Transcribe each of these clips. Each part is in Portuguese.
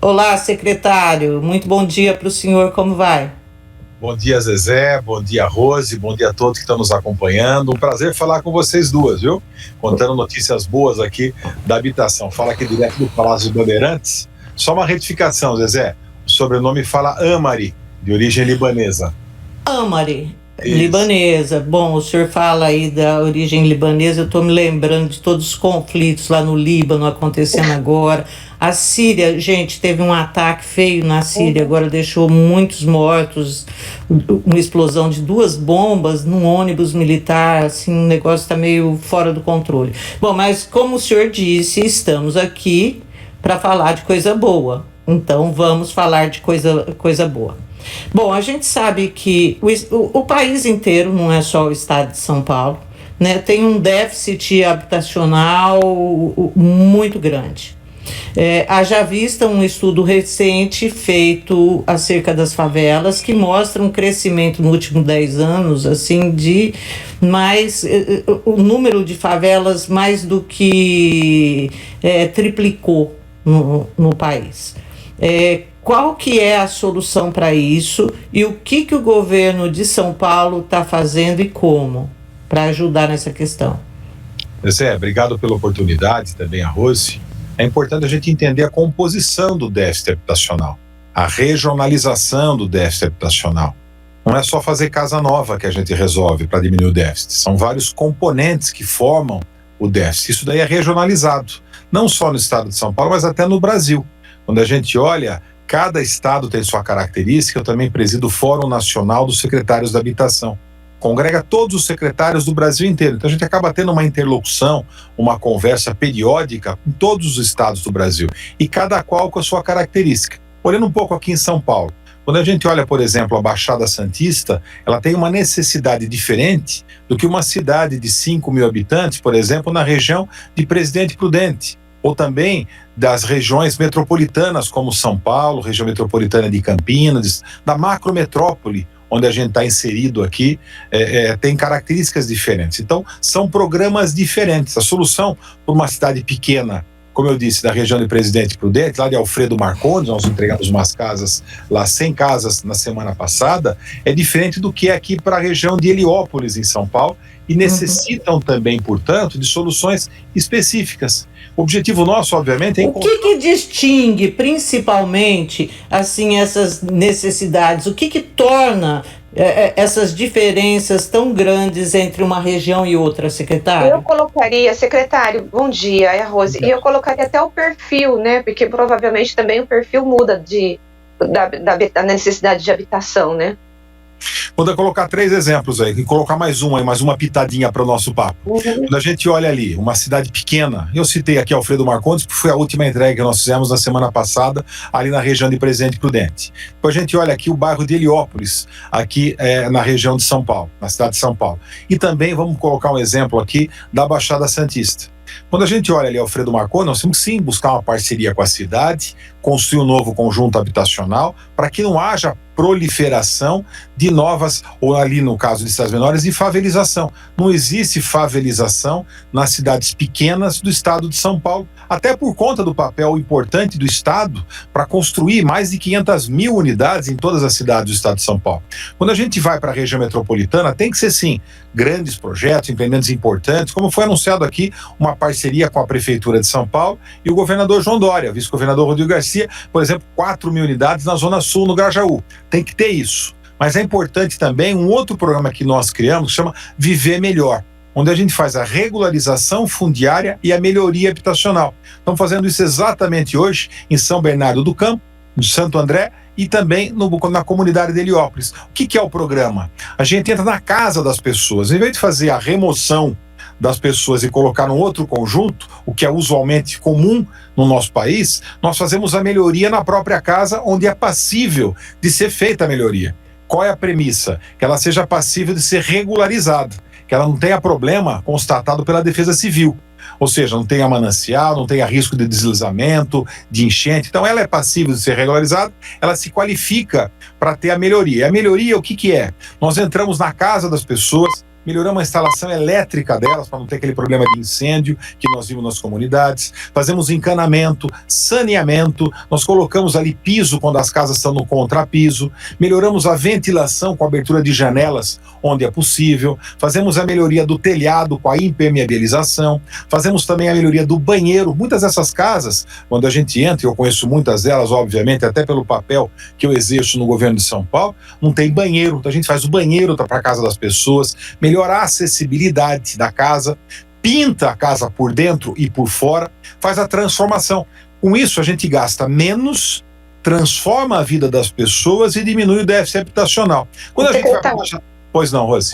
Olá, secretário. Muito bom dia para o senhor. Como vai? Bom dia, Zezé. Bom dia, Rose. Bom dia a todos que estão nos acompanhando. Um prazer falar com vocês duas, viu? Contando notícias boas aqui da habitação. Fala aqui direto do Palácio dos Bandeirantes. Só uma retificação, Zezé. O sobrenome fala Amari, de origem libanesa. Amari, Isso. libanesa. Bom, o senhor fala aí da origem libanesa. Eu estou me lembrando de todos os conflitos lá no Líbano acontecendo agora. A Síria, gente, teve um ataque feio na Síria, agora deixou muitos mortos, uma explosão de 2 bombas num ônibus militar, assim, o negócio está meio fora do controle. Bom, mas como o senhor disse, estamos aqui para falar de coisa boa, então vamos falar de coisa boa. Bom, a gente sabe que o país inteiro, não é só o estado de São Paulo, né, tem um déficit habitacional muito grande. Haja vista um estudo recente feito acerca das favelas que mostra um crescimento nos últimos 10 anos, assim, de mais o número de favelas mais do que triplicou no país. Qual que é a solução para isso e o que o governo de São Paulo está fazendo e como para ajudar nessa questão? Zé, obrigado pela oportunidade, também a Rose. É importante a gente entender a composição do déficit habitacional, a regionalização do déficit habitacional. Não é só fazer casa nova que a gente resolve para diminuir o déficit, são vários componentes que formam o déficit. Isso daí é regionalizado, não só no estado de São Paulo, mas até no Brasil. Quando a gente olha, cada estado tem sua característica. Eu também presido o Fórum Nacional dos Secretários da Habitação. Congrega todos os secretários do Brasil inteiro. Então a gente acaba tendo uma interlocução, uma conversa periódica com todos os estados do Brasil, e cada qual com a sua característica. Olhando um pouco aqui em São Paulo, quando a gente olha, por exemplo, a Baixada Santista, ela tem uma necessidade diferente do que uma cidade de 5 mil habitantes, por exemplo, na região de Presidente Prudente, ou também das regiões metropolitanas, como São Paulo, região metropolitana de Campinas, da macrometrópole, onde a gente está inserido aqui, tem características diferentes. Então, são programas diferentes. A solução para uma cidade pequena, como eu disse, da região de Presidente Prudente, lá de Alfredo Marcondes, nós entregamos umas casas lá, 100 casas na semana passada, é diferente do que é aqui para a região de Heliópolis, em São Paulo, e necessitam também, portanto, de soluções específicas. O objetivo nosso, obviamente, é... O que distingue, principalmente, assim, essas necessidades? O que torna essas diferenças tão grandes entre uma região e outra, secretário? Eu colocaria, secretário, bom dia, é a Rose, e eu colocaria até o perfil, né, porque provavelmente também o perfil muda da necessidade de habitação, né? Vou colocar 3 exemplos aí, e colocar mais uma pitadinha para o nosso papo. Quando a gente olha ali, uma cidade pequena, eu citei aqui Alfredo Marcondes, que foi a última entrega que nós fizemos na semana passada, ali na região de Presidente Prudente. Depois a gente olha aqui o bairro de Heliópolis, aqui na região de São Paulo, na cidade de São Paulo. E também vamos colocar um exemplo aqui da Baixada Santista. Quando a gente olha ali Alfredo Marcondes, nós temos que sim buscar uma parceria com a cidade, construir um novo conjunto habitacional, para que não haja proliferação de novas, ou ali no caso de cidades menores, de favelização. Não existe favelização nas cidades pequenas do estado de São Paulo, até por conta do papel importante do estado para construir mais de 500 mil unidades em todas as cidades do estado de São Paulo. Quando a gente vai para a região metropolitana, tem que ser sim, grandes projetos, empreendimentos importantes, como foi anunciado aqui, uma parceria com a Prefeitura de São Paulo e o governador João Dória, vice-governador Rodrigo Garcia, por exemplo, 4 mil unidades na Zona Sul, no Grajaú. Tem que ter isso. Mas é importante também um outro programa que nós criamos, que chama Viver Melhor, onde a gente faz a regularização fundiária e a melhoria habitacional. Estamos fazendo isso exatamente hoje em São Bernardo do Campo, no Santo André, e também na comunidade de Heliópolis. O que é o programa? A gente entra na casa das pessoas, em vez de fazer a remoção das pessoas e colocar num outro conjunto, o que é usualmente comum no nosso país, nós fazemos a melhoria na própria casa, onde é passível de ser feita a melhoria. Qual é a premissa? Que ela seja passível de ser regularizada, que ela não tenha problema constatado pela Defesa Civil. Ou seja, não tenha manancial, não tenha risco de deslizamento, de enchente. Então ela é passível de ser regularizada, ela se qualifica para ter a melhoria. E a melhoria, o que é? Nós entramos na casa das pessoas, melhoramos a instalação elétrica delas para não ter aquele problema de incêndio que nós vimos nas comunidades, fazemos encanamento, saneamento, nós colocamos ali piso quando as casas estão no contrapiso, melhoramos a ventilação com abertura de janelas onde é possível, fazemos a melhoria do telhado com a impermeabilização, fazemos também a melhoria do banheiro. Muitas dessas casas, quando a gente entra, eu conheço muitas delas, obviamente, até pelo papel que eu exerço no governo de São Paulo, não tem banheiro, então a gente faz o banheiro para a casa das pessoas, melhora a acessibilidade da casa, pinta a casa por dentro e por fora, faz a transformação. Com isso a gente gasta menos, transforma a vida das pessoas e diminui o déficit habitacional. Quando a gente vai... Pois não, Rose?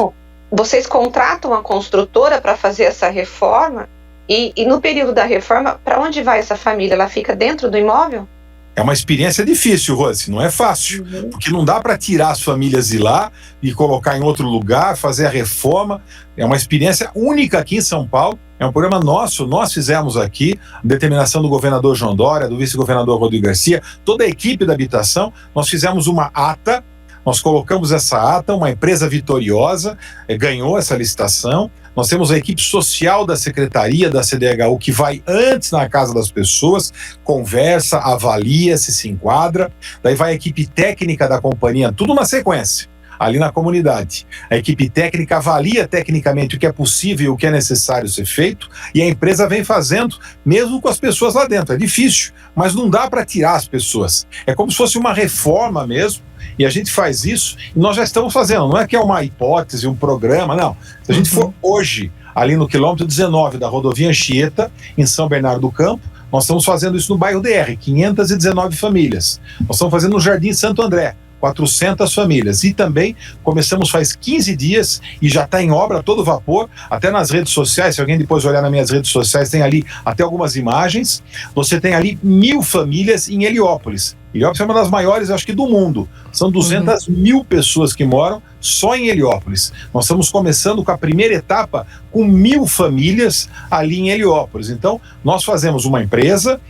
Vocês contratam a construtora para fazer essa reforma e no período da reforma, para onde vai essa família? Ela fica dentro do imóvel? É uma experiência difícil, Rose, não é fácil, porque não dá para tirar as famílias de lá e colocar em outro lugar, fazer a reforma. É uma experiência única aqui em São Paulo, é um programa nosso, nós fizemos aqui, determinação do governador João Dória, do vice-governador Rodrigo Garcia, toda a equipe da habitação, nós fizemos uma ata, nós colocamos essa ata, uma empresa vitoriosa ganhou essa licitação. Nós temos a equipe social da Secretaria da CDHU que vai antes na casa das pessoas, conversa, avalia se enquadra, daí vai a equipe técnica da companhia, tudo na sequência, ali na comunidade. A equipe técnica avalia tecnicamente o que é possível e o que é necessário ser feito, e a empresa vem fazendo, mesmo com as pessoas lá dentro. É difícil, mas não dá para tirar as pessoas. É como se fosse uma reforma mesmo, e a gente faz isso, e nós já estamos fazendo, não é que é uma hipótese, um programa, não. Se a gente for hoje, ali no quilômetro 19 da rodovia Anchieta, em São Bernardo do Campo, nós estamos fazendo isso no bairro DR, 519 famílias. Nós estamos fazendo no Jardim Santo André, 400 famílias. E também começamos faz 15 dias e já está em obra a todo vapor, até nas redes sociais, se alguém depois olhar nas minhas redes sociais, tem ali até algumas imagens. Você tem ali 1.000 famílias em Heliópolis. Heliópolis é uma das maiores, acho que do mundo. São 200.000 pessoas que moram só em Heliópolis. Nós estamos começando com a primeira etapa com 1.000 famílias ali em Heliópolis. Então, nós fazemos uma empresa,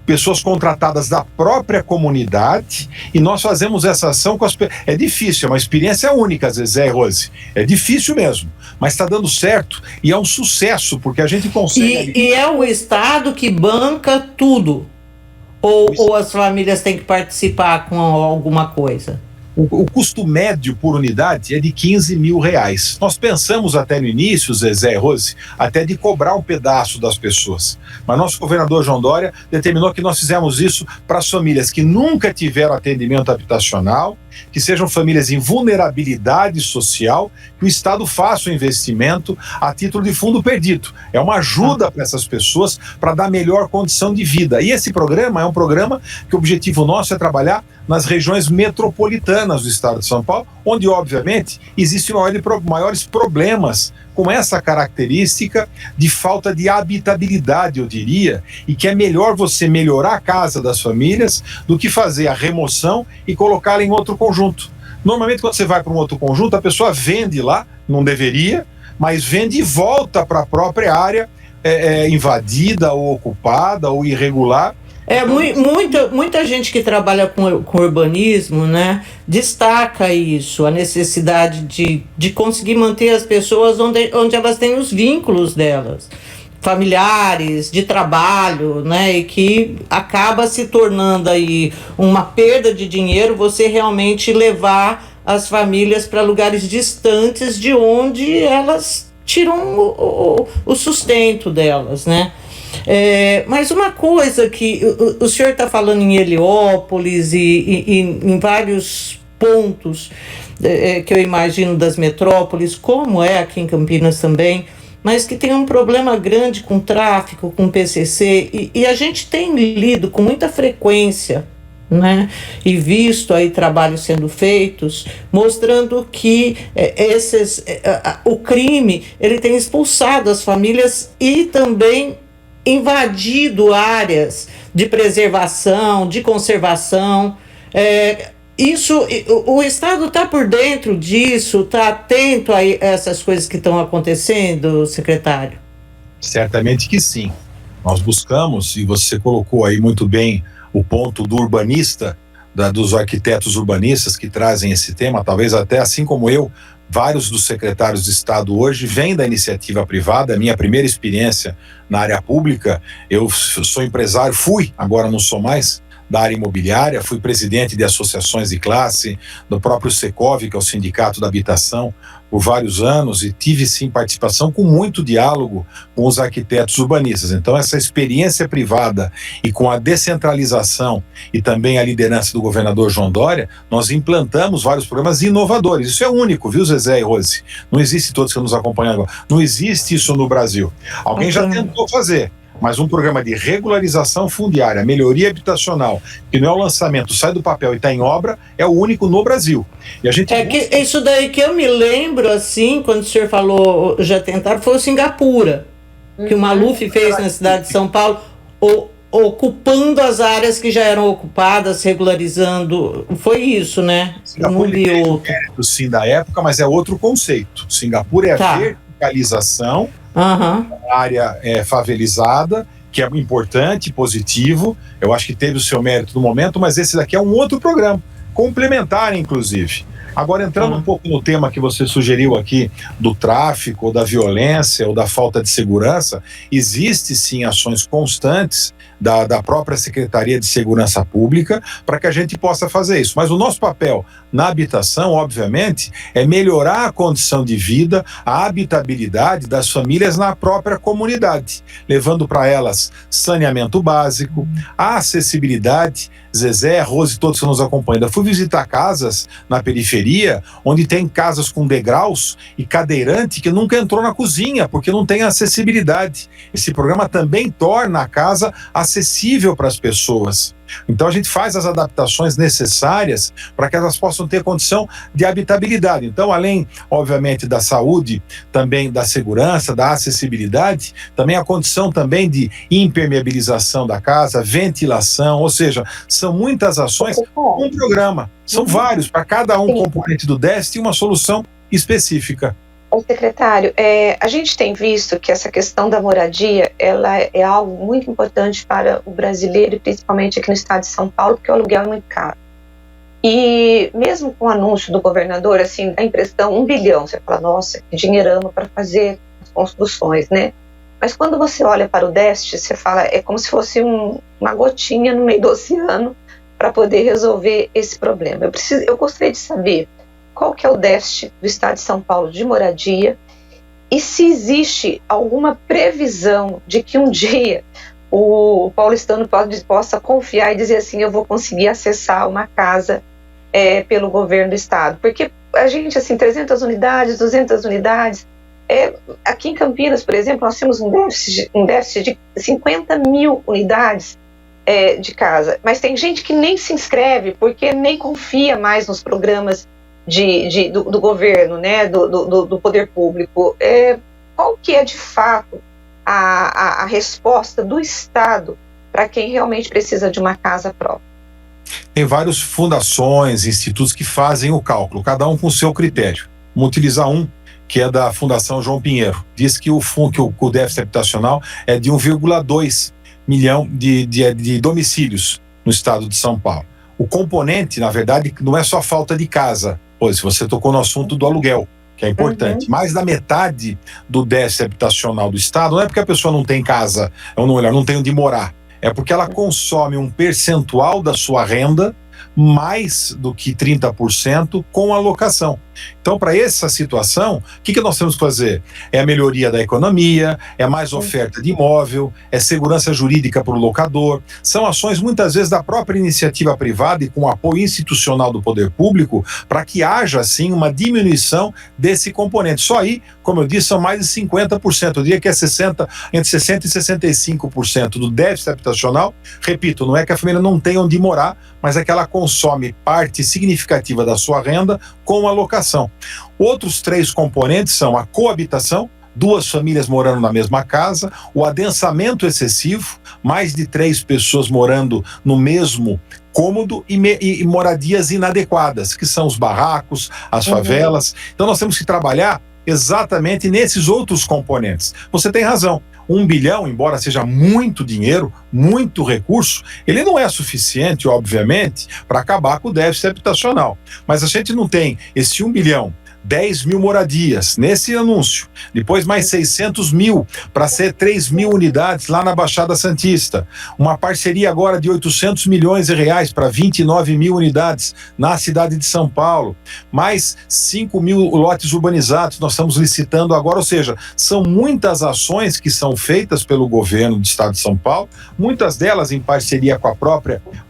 pessoas contratadas da própria comunidade, e nós fazemos essa ação com as pessoas. É difícil, é uma experiência única, Zezé e Rose. É difícil mesmo, mas está dando certo e é um sucesso, porque a gente consegue... E é o Estado que banca tudo? Ou as famílias têm que participar com alguma coisa? O custo médio por unidade é de R$15 mil. Nós pensamos até no início, Zezé e Rose, até de cobrar um pedaço das pessoas. Mas nosso governador João Dória determinou que nós fizemos isso para as famílias que nunca tiveram atendimento habitacional, que sejam famílias em vulnerabilidade social, que o Estado faça o investimento a título de fundo perdido. É uma ajuda para essas pessoas para dar melhor condição de vida. E esse programa é um programa que o objetivo nosso é trabalhar nas regiões metropolitanas do estado de São Paulo, onde, obviamente, existem maiores problemas com essa característica de falta de habitabilidade, eu diria, e que é melhor você melhorar a casa das famílias do que fazer a remoção e colocá-la em outro conjunto. Normalmente, quando você vai para um outro conjunto, a pessoa vende lá, não deveria, mas vende e volta para a própria área invadida ou ocupada ou irregular. Muita gente que trabalha com urbanismo, né, destaca isso, a necessidade de conseguir manter as pessoas onde elas têm os vínculos delas, familiares, de trabalho, né, e que acaba se tornando aí uma perda de dinheiro você realmente levar as famílias para lugares distantes de onde elas tiram o sustento delas, né? Mas uma coisa que o senhor está falando em Heliópolis e em vários pontos que eu imagino das metrópoles, como é aqui em Campinas também, mas que tem um problema grande com tráfico, com PCC, e a gente tem lido com muita frequência, né, e visto aí trabalhos sendo feitos, mostrando que o crime ele tem expulsado as famílias e também invadido áreas de preservação, de conservação. O Estado está por dentro disso, está atento a essas coisas que estão acontecendo, secretário? Certamente que sim. Nós buscamos, e você colocou aí muito bem o ponto do urbanista, dos arquitetos urbanistas que trazem esse tema, talvez até assim como eu, vários dos secretários de Estado hoje vêm da iniciativa privada. A minha primeira experiência na área pública, eu sou empresário, agora não sou mais, da área imobiliária, fui presidente de associações de classe, do próprio Secov, que é o Sindicato da Habitação, por vários anos, e tive sim participação com muito diálogo com os arquitetos urbanistas. Então essa experiência privada e com a descentralização e também a liderança do governador João Dória, nós implantamos vários programas inovadores. Isso é único, viu, Zezé e Rose? Não existe, todos que nos acompanham agora, não existe isso no Brasil. Alguém já tentou fazer, mas um programa de regularização fundiária, melhoria habitacional, que não é o lançamento, sai do papel e está em obra, é o único no Brasil. E a gente que isso daí que eu me lembro, assim, quando o senhor falou, já tentaram, foi o Singapura, que o Maluf fez na cidade de São Paulo, ocupando as áreas que já eram ocupadas, regularizando. Foi isso, né? Singapura é sim da época, mas é outro conceito. Singapura é a verticalização, a área favelizada, que é importante, positivo. Eu acho que teve o seu mérito no momento, mas esse daqui é um outro programa, complementar, inclusive. Agora, entrando um pouco no tema que você sugeriu aqui, do tráfico, ou da violência, ou da falta de segurança, existe sim ações constantes da própria Secretaria de Segurança Pública para que a gente possa fazer isso. Mas o nosso papel na habitação, obviamente, é melhorar a condição de vida, a habitabilidade das famílias na própria comunidade, levando para elas saneamento básico, a acessibilidade. Zezé, Rose, todos que nos acompanham. Eu fui visitar casas na periferia, onde tem casas com degraus e cadeirante que nunca entrou na cozinha, porque não tem acessibilidade. Esse programa também torna a casa acessível para as pessoas. Então a gente faz as adaptações necessárias para que elas possam ter condição de habitabilidade. Então, além, obviamente, da saúde, também da segurança, da acessibilidade, também a condição também de impermeabilização da casa, ventilação, ou seja, são muitas ações, um programa, são vários, para cada componente do déficit uma solução específica. Secretário, a gente tem visto que essa questão da moradia, ela é algo muito importante para o brasileiro, e principalmente aqui no estado de São Paulo, porque o aluguel é muito caro. E mesmo com o anúncio do governador, assim, a impressão, 1 bilhão, você fala, nossa, que dinheirama para fazer as construções, né? Mas quando você olha para o déficit, você fala, é como se fosse uma gotinha no meio do oceano para poder resolver esse problema. Eu gostaria de saber qual que é o déficit do estado de São Paulo de moradia e se existe alguma previsão de que um dia o paulistano possa confiar e dizer assim, eu vou conseguir acessar uma casa pelo governo do estado. Porque a gente, assim, 300 unidades, 200 unidades, aqui em Campinas, por exemplo, nós temos um déficit de 50 mil unidades de casa, mas tem gente que nem se inscreve porque nem confia mais nos programas do governo, né, do poder público. Qual que é de fato a resposta do Estado para quem realmente precisa de uma casa própria? Tem várias fundações, institutos que fazem o cálculo, cada um com o seu critério. Vamos utilizar um que é da Fundação João Pinheiro. Diz que o déficit habitacional é de 1,2 milhão de domicílios no estado de São Paulo. O componente, na verdade, não é só falta de casa. Pois, você tocou no assunto do aluguel, que é importante. Mais da metade do déficit habitacional do estado não é porque a pessoa não tem casa, ou melhor, não tem onde morar. É porque ela consome um percentual da sua renda, mais do que 30% com a locação. Então, para essa situação, o que nós temos que fazer? É a melhoria da economia, é mais oferta de imóvel, é segurança jurídica para o locador. São ações, muitas vezes, da própria iniciativa privada e com apoio institucional do poder público, para que haja, assim, uma diminuição desse componente. Só aí, como eu disse, são mais de 50%. Eu diria que é entre 60% e 65% do déficit habitacional. Repito, não é que a família não tenha onde morar, mas é que ela consome parte significativa da sua renda com a locação. Outros 3 componentes são a coabitação, 2 famílias morando na mesma casa, o adensamento excessivo, mais de 3 pessoas morando no mesmo cômodo e moradias inadequadas, que são os barracos, as favelas. Então nós temos que trabalhar exatamente nesses outros componentes. Você tem razão. 1 bilhão, embora seja muito dinheiro, muito recurso, ele não é suficiente, obviamente, para acabar com o déficit habitacional. Mas a gente não tem esse 1 bilhão, 10 mil moradias nesse anúncio, depois mais 600 mil para ser 3 mil unidades lá na Baixada Santista, uma parceria agora de 800 milhões de reais para 29 mil unidades na cidade de São Paulo, mais 5 mil lotes urbanizados nós estamos licitando agora, ou seja, são muitas ações que são feitas pelo governo do estado de São Paulo, muitas delas em parceria com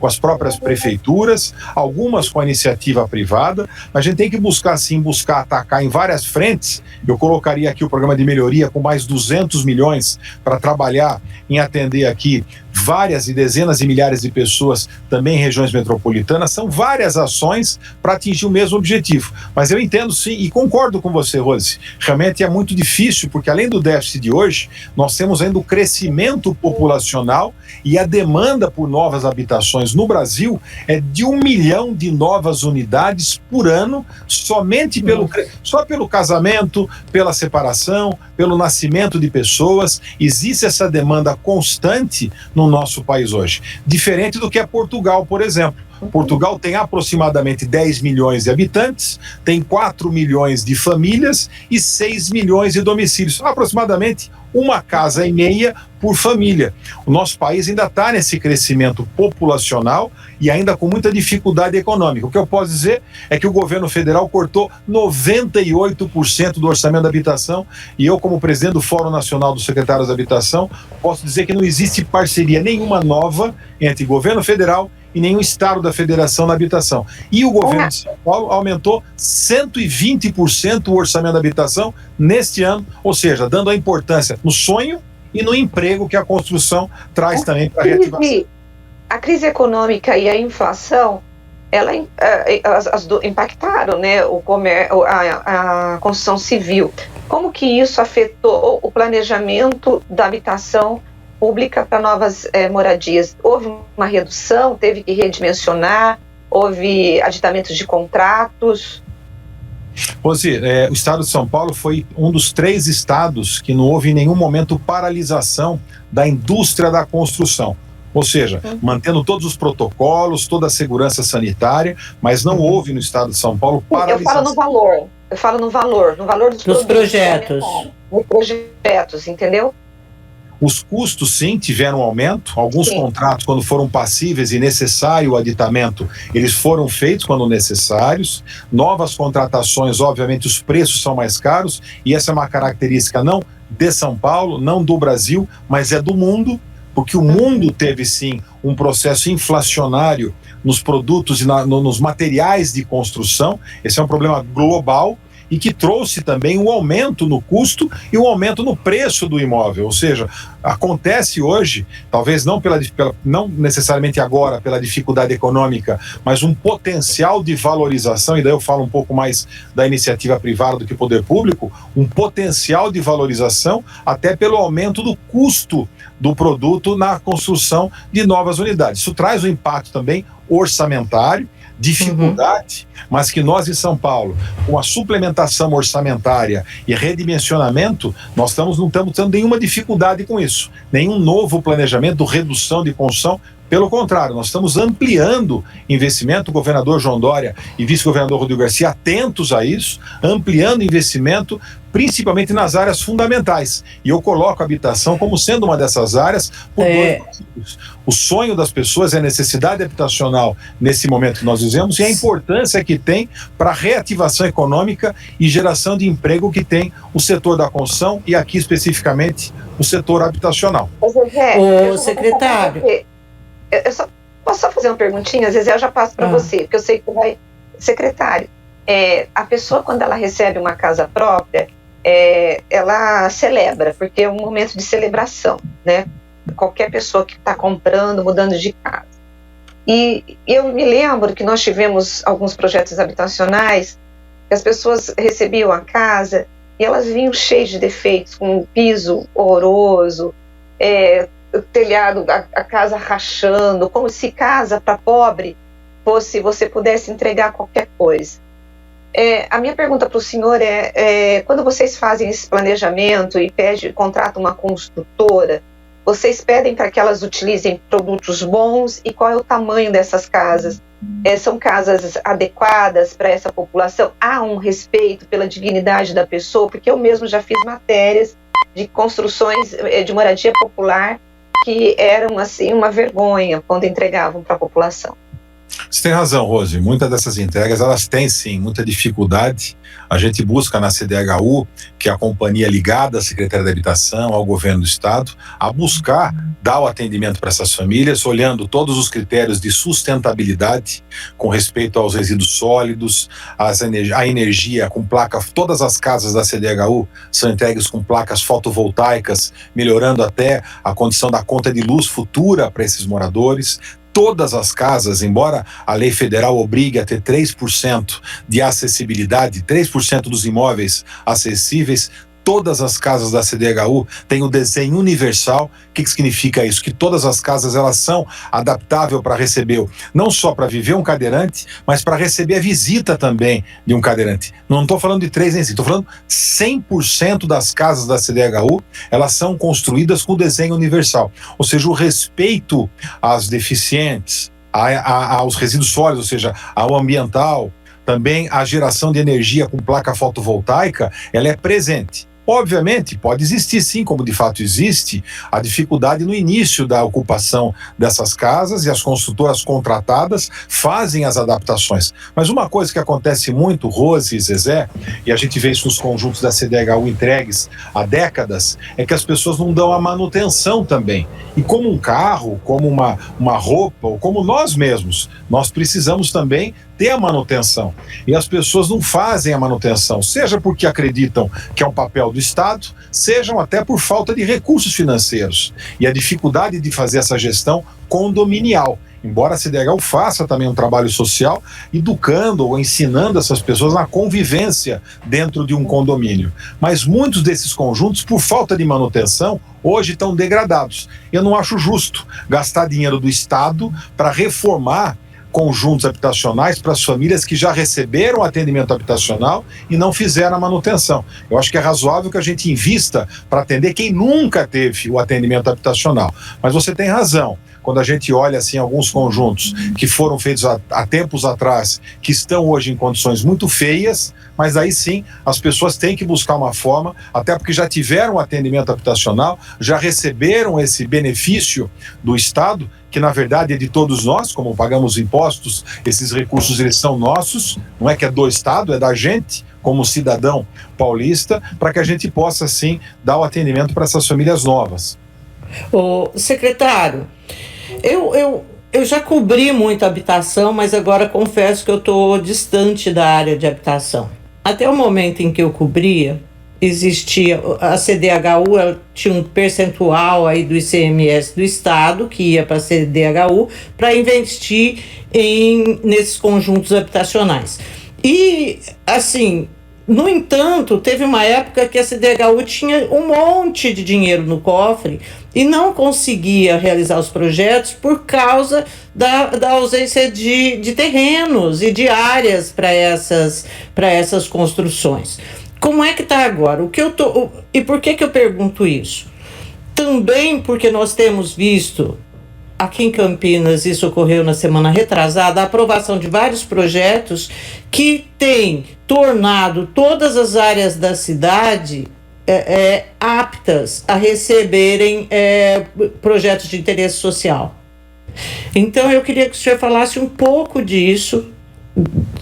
as próprias prefeituras, algumas com a iniciativa privada, mas a gente tem que buscar atacar em várias frentes. Eu colocaria aqui o programa de melhoria com mais 200 milhões para trabalhar em atender aqui várias e dezenas de milhares de pessoas também em regiões metropolitanas. São várias ações para atingir o mesmo objetivo. Mas eu entendo sim e concordo com você, Rose. Realmente é muito difícil, porque além do déficit de hoje, nós temos ainda o crescimento populacional e a demanda por novas habitações no Brasil é de 1 milhão de novas unidades por ano, somente só pelo casamento, pela separação, pelo nascimento de pessoas. Existe essa demanda constante no nosso país hoje. Diferente do que é Portugal, por exemplo. Portugal tem aproximadamente 10 milhões de habitantes, tem 4 milhões de famílias e 6 milhões de domicílios. Aproximadamente uma casa e meia por família. O nosso país ainda está nesse crescimento populacional e ainda com muita dificuldade econômica. O que eu posso dizer é que o governo federal cortou 98% do orçamento da habitação e eu, como presidente do Fórum Nacional dos Secretários da Habitação, posso dizer que não existe parceria nenhuma nova entre governo federal e nenhum estado da federação na habitação. E o governo de São Paulo aumentou 120% o orçamento da habitação neste ano, ou seja, dando a importância no sonho e no emprego que a construção traz também para a reativação. A crise econômica e a inflação, impactaram, né, a construção civil. Como que isso afetou o planejamento da habitação pública para novas moradias? Houve uma redução, teve que redimensionar, houve aditamentos de contratos? Rose, o estado de São Paulo foi um dos 3 estados que não houve em nenhum momento paralisação da indústria da construção. Ou seja, mantendo todos os protocolos, toda a segurança sanitária, mas não houve no estado de São Paulo paralisação. Eu falo no valor dos projetos. Dos projetos, entendeu? Os custos, sim, tiveram aumento. Alguns contratos, quando foram passíveis e necessário o aditamento, eles foram feitos quando necessários. Novas contratações, obviamente, os preços são mais caros, e essa é uma característica não de São Paulo, não do Brasil, mas é do mundo, porque o mundo teve, sim, um processo inflacionário nos produtos e nos materiais de construção. Esse é um problema global, e que trouxe também um aumento no custo e um aumento no preço do imóvel. Ou seja, acontece hoje, talvez não necessariamente agora pela dificuldade econômica, mas um potencial de valorização, e daí eu falo um pouco mais da iniciativa privada do que poder público, um potencial de valorização até pelo aumento do custo do produto na construção de novas unidades. Isso traz um impacto também orçamentário, dificuldade, mas que nós em São Paulo, com a suplementação orçamentária e redimensionamento, não estamos tendo nenhuma dificuldade com isso, nenhum novo planejamento, redução de construção. Pelo contrário, nós estamos ampliando investimento, o governador João Dória e vice-governador Rodrigo Garcia atentos a isso, ampliando investimento, principalmente nas áreas fundamentais. E eu coloco a habitação como sendo uma dessas áreas por 2 motivos. O sonho das pessoas é a necessidade habitacional nesse momento que nós vivemos e a importância que tem para a reativação econômica e geração de emprego que tem o setor da construção e aqui especificamente o setor habitacional. O secretário... Posso só fazer uma perguntinha? Zezé, eu já passo para você, porque eu sei que vai... Secretário, a pessoa, quando ela recebe uma casa própria, ela celebra, porque é um momento de celebração, né? Qualquer pessoa que está comprando, mudando de casa. E eu me lembro que nós tivemos alguns projetos habitacionais, que as pessoas recebiam a casa e elas vinham cheias de defeitos, com um piso horroroso, o telhado, a casa rachando, como se casa para pobre fosse, você pudesse entregar qualquer coisa. A minha pergunta para o senhor quando vocês fazem esse planejamento e contratam uma construtora, vocês pedem para que elas utilizem produtos bons e qual é o tamanho dessas casas? São casas adequadas para essa população? Há um respeito pela dignidade da pessoa? Porque eu mesmo já fiz matérias de construções de moradia popular que eram assim uma vergonha quando entregavam para a população. Você tem razão, Rose. Muitas dessas entregas, elas têm sim muita dificuldade. A gente busca na CDHU, que é a companhia ligada à Secretaria da Habitação, ao Governo do Estado, a buscar dar o atendimento para essas famílias, olhando todos os critérios de sustentabilidade, com respeito aos resíduos sólidos, a energia com placa. Todas as casas da CDHU são entregues com placas fotovoltaicas, melhorando até a condição da conta de luz futura para esses moradores. Todas as casas, embora a lei federal obrigue a ter 3% de acessibilidade, 3% dos imóveis acessíveis, todas as casas da CDHU têm o desenho universal. O que significa isso? Que todas as casas elas são adaptáveis para receber, não só para viver um cadeirante, mas para receber a visita também de um cadeirante. Não estou falando de 3 em si, estou falando 100% das casas da CDHU, elas são construídas com desenho universal. Ou seja, o respeito às deficientes, aos resíduos sólidos, ou seja, ao ambiental, também a geração de energia com placa fotovoltaica, ela é presente. Obviamente, pode existir sim, como de fato existe, a dificuldade no início da ocupação dessas casas e as construtoras contratadas fazem as adaptações. Mas uma coisa que acontece muito, Rose e Zezé, e a gente vê isso nos conjuntos da CDHU entregues há décadas, é que as pessoas não dão a manutenção também. E como um carro, como uma roupa, ou como nós mesmos, nós precisamos também ter a manutenção. E as pessoas não fazem a manutenção, seja porque acreditam que é um papel do Estado, sejam até por falta de recursos financeiros. E a dificuldade de fazer essa gestão condominial. Embora a CDHU faça também um trabalho social, educando ou ensinando essas pessoas na convivência dentro de um condomínio. Mas muitos desses conjuntos, por falta de manutenção, hoje estão degradados. Eu não acho justo gastar dinheiro do Estado para reformar conjuntos habitacionais para as famílias que já receberam atendimento habitacional e não fizeram a manutenção. Eu acho que é razoável que a gente invista para atender quem nunca teve o atendimento habitacional. Mas você tem razão. Quando a gente olha assim alguns conjuntos que foram feitos há tempos atrás, que estão hoje em condições muito feias, mas aí sim as pessoas têm que buscar uma forma, até porque já tiveram atendimento habitacional, já receberam esse benefício do Estado, que na verdade é de todos nós, como pagamos impostos, esses recursos eles são nossos, não é que é do Estado, é da gente, como cidadão paulista, para que a gente possa sim dar o atendimento para essas famílias novas. Ô, secretário, eu já cobri muito habitação, mas agora confesso que eu estou distante da área de habitação. Até o momento em que eu cobria, existia a CDHU, ela tinha um percentual aí do ICMS do Estado que ia para a CDHU para investir nesses conjuntos habitacionais. E, assim, no entanto, teve uma época que a CDHU tinha um monte de dinheiro no cofre e não conseguia realizar os projetos por causa da ausência de terrenos e de áreas para essas construções. Como é que está agora? E por que eu pergunto isso? Também porque nós temos visto, aqui em Campinas, isso ocorreu na semana retrasada, a aprovação de vários projetos que têm tornado todas as áreas da cidade aptas a receberem projetos de interesse social. Então eu queria que o senhor falasse um pouco disso,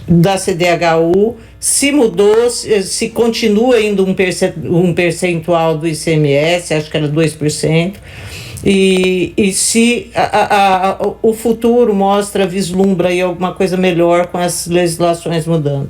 da CDHU, se mudou, se continua ainda um percentual do ICMS, acho que era 2%, e se o futuro vislumbra aí alguma coisa melhor com as legislações mudando.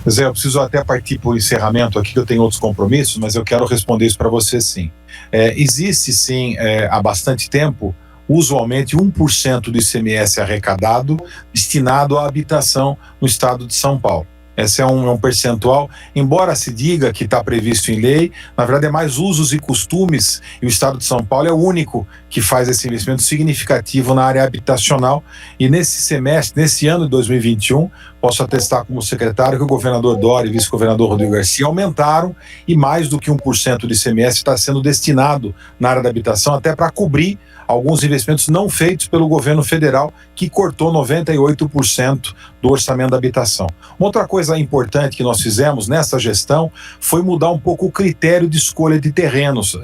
Zé, eu preciso até partir para o encerramento aqui, que eu tenho outros compromissos, mas eu quero responder isso para você sim. Existe sim, há bastante tempo, usualmente 1% do ICMS arrecadado destinado à habitação no estado de São Paulo. Esse é um percentual, embora se diga que está previsto em lei, na verdade é mais usos e costumes, e o Estado de São Paulo é o único que faz esse investimento significativo na área habitacional. E nesse semestre, nesse ano de 2021, posso atestar como secretário que o governador Dória e o vice-governador Rodrigo Garcia aumentaram, e mais do que 1% do ICMS está sendo destinado na área da habitação, até para cobrir alguns investimentos não feitos pelo governo federal, que cortou 98% do orçamento da habitação. Uma outra coisa importante que nós fizemos nessa gestão foi mudar um pouco o critério de escolha de terrenos,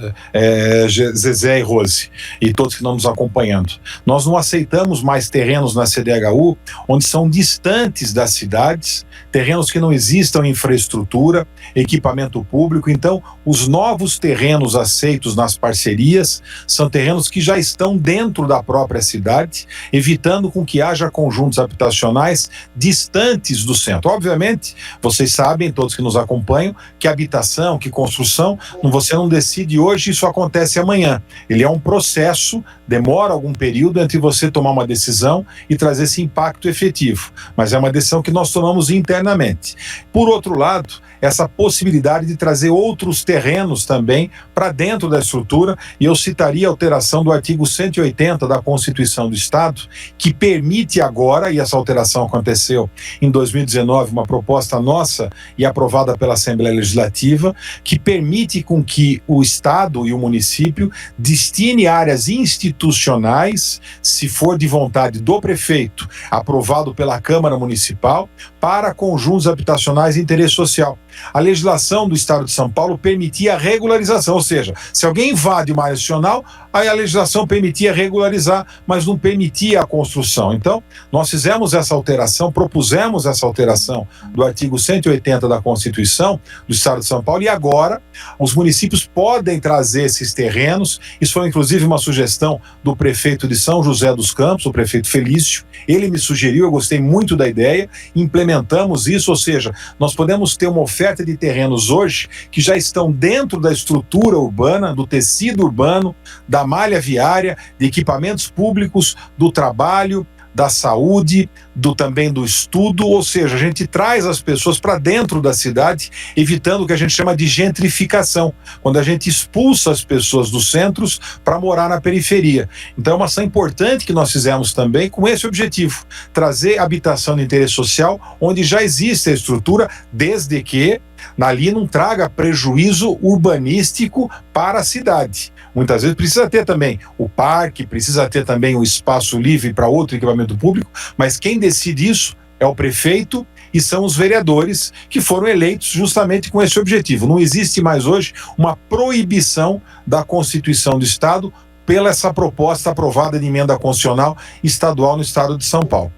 Zezé e Rose, e todos que estão nos acompanhando. Nós não aceitamos mais terrenos na CDHU onde são distantes das cidades, terrenos que não existam infraestrutura, equipamento público. Então, os novos terrenos aceitos nas parcerias são terrenos que já estão dentro da própria cidade, evitando com que haja conjuntos habitacionais distantes do centro. Obviamente, vocês sabem, todos que nos acompanham, que habitação, que construção, você não decide hoje, isso acontece amanhã. Ele é um processo, demora algum período entre você tomar uma decisão e trazer esse impacto efetivo, mas é uma decisão que nós tomamos internamente. Por outro lado, essa possibilidade de trazer outros terrenos também para dentro da estrutura, e eu citaria a alteração do artigo 180 da Constituição do Estado, que permite agora, e essa alteração aconteceu em 2019, uma proposta nossa e aprovada pela Assembleia Legislativa, que permite com que o Estado e o município destine áreas institucionais, se for de vontade do prefeito, aprovado pela Câmara Municipal, para conjuntos habitacionais de interesse social. A legislação do Estado de São Paulo permitia a regularização, ou seja, se alguém invade uma área institucional, aí a legislação permitia regularizar, mas não permitia a construção. Então, nós fizemos essa alteração, propusemos essa alteração do artigo 180 da Constituição do Estado de São Paulo, e agora os municípios podem trazer esses terrenos. Isso foi inclusive uma sugestão do prefeito de São José dos Campos, o prefeito Felício. Ele me sugeriu, eu gostei muito da ideia, implementamos isso, ou seja, nós podemos ter uma oferta de terrenos hoje que já estão dentro da estrutura urbana, do tecido urbano, da malha viária, de equipamentos públicos, do trabalho, da saúde, também do estudo, ou seja, a gente traz as pessoas para dentro da cidade, evitando o que a gente chama de gentrificação, quando a gente expulsa as pessoas dos centros para morar na periferia. Então é uma ação importante que nós fizemos também com esse objetivo, trazer habitação de interesse social onde já existe a estrutura, desde que ali não traga prejuízo urbanístico para a cidade. Muitas vezes precisa ter também o parque, precisa ter também o espaço livre para outro equipamento público, mas quem decide isso é o prefeito e são os vereadores que foram eleitos justamente com esse objetivo. Não existe mais hoje uma proibição da Constituição do Estado pela essa proposta aprovada de emenda constitucional estadual no Estado de São Paulo.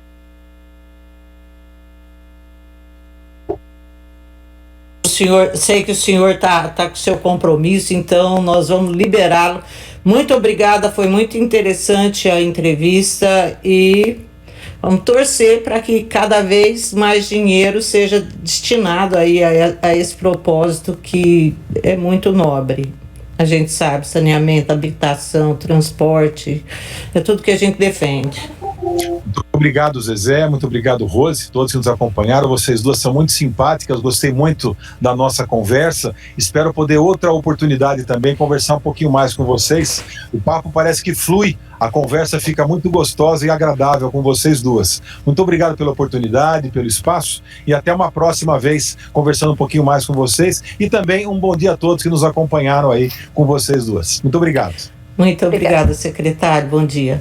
Sei que o senhor está com seu compromisso, então nós vamos liberá-lo. Muito obrigada, foi muito interessante a entrevista e vamos torcer para que cada vez mais dinheiro seja destinado aí a esse propósito que é muito nobre. A gente sabe, saneamento, habitação, transporte, é tudo que a gente defende. Muito obrigado, Zezé, muito obrigado, Rose, todos que nos acompanharam. Vocês duas são muito simpáticas, gostei muito da nossa conversa. Espero poder outra oportunidade também conversar um pouquinho mais com vocês. O papo parece que flui, a conversa fica muito gostosa e agradável com vocês duas. Muito obrigado pela oportunidade, pelo espaço, e até uma próxima vez conversando um pouquinho mais com vocês, e também um bom dia a todos que nos acompanharam aí com vocês duas. Muito obrigado. Muito obrigada, secretário. Bom dia.